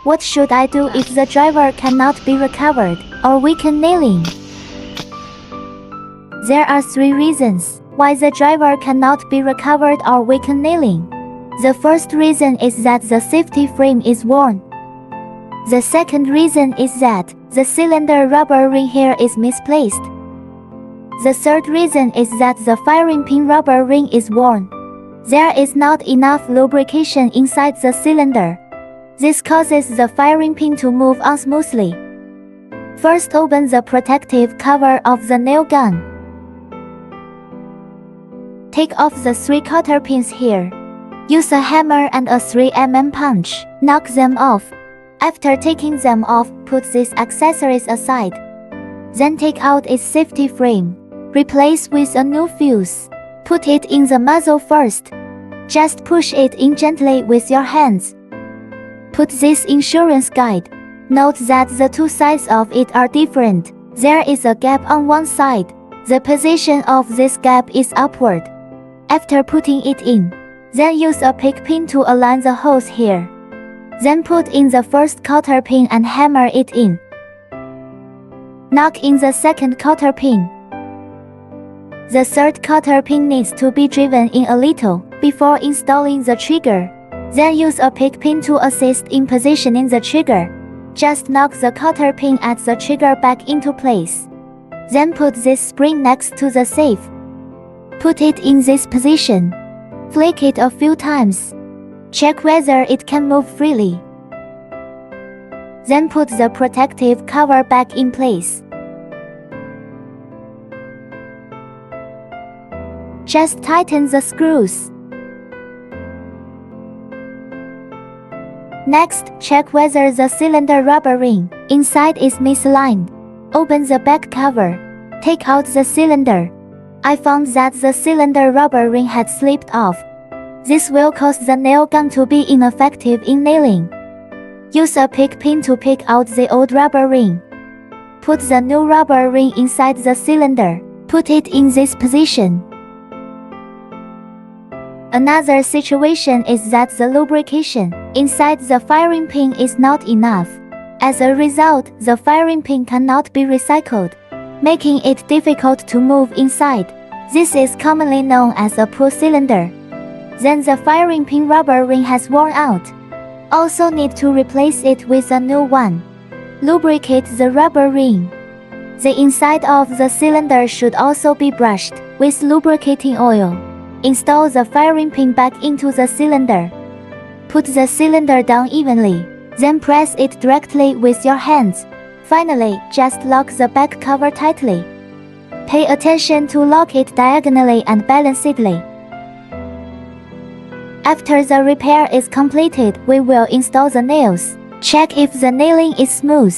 What should I do if the driver cannot be recovered, or weaken nailing? There are 3 reasons why the driver cannot be recovered or weaken nailing. The first reason is that the safety frame is worn. The second reason is that the cylinder rubber ring here is misplaced. The third reason is that the firing pin rubber ring is worn. There is not enough lubrication inside the cylinder. This causes the firing pin to move unsmoothly. First, open the protective cover of the nail gun. Take off the 3 cotter pins here. Use a hammer and a 3 mm punch. Knock them off. After taking them off, put these accessories aside. Then take out its safety frame. Replace with a new fuse. Put it in the muzzle first. Just push it in gently with your hands. Put this insurance guide. Note that the 2 sides of it are different. There is a gap on one side. The position of this gap is upward. After putting it in, then use a pick pin to align the holes here. Then put in the first cotter pin and hammer it in. Knock in the second cotter pin. The third cotter pin needs to be driven in a little before installing the trigger. Then use a pick pin to assist in positioning the trigger. Just knock the cotter pin at the trigger back into place. Then put this spring next to the safe. Put it in this position. Flick it a few times. Check whether it can move freely. Then put the protective cover back in place. Just tighten the screws. Next, check whether the cylinder rubber ring inside is misaligned. Open the back cover. Take out the cylinder. I found that the cylinder rubber ring had slipped off. This will cause the nail gun to be ineffective in nailing. Use a pick pin to pick out the old rubber ring. Put the new rubber ring inside the cylinder. Put it in this position. Another situation is that the lubrication inside the firing pin is not enough. As a result, the firing pin cannot be recycled, making it difficult to move inside. This is commonly known as a pull cylinder. Then the firing pin rubber ring has worn out. Also need to replace it with a new one. Lubricate the rubber ring. The inside of the cylinder should also be brushed with lubricating oil. Install the firing pin back into the cylinder. Put the cylinder down evenly, then press it directly with your hands. Finally, just lock the back cover tightly. Pay attention to lock it diagonally and balancedly. After the repair is completed, we will install the nails. Check if the nailing is smooth.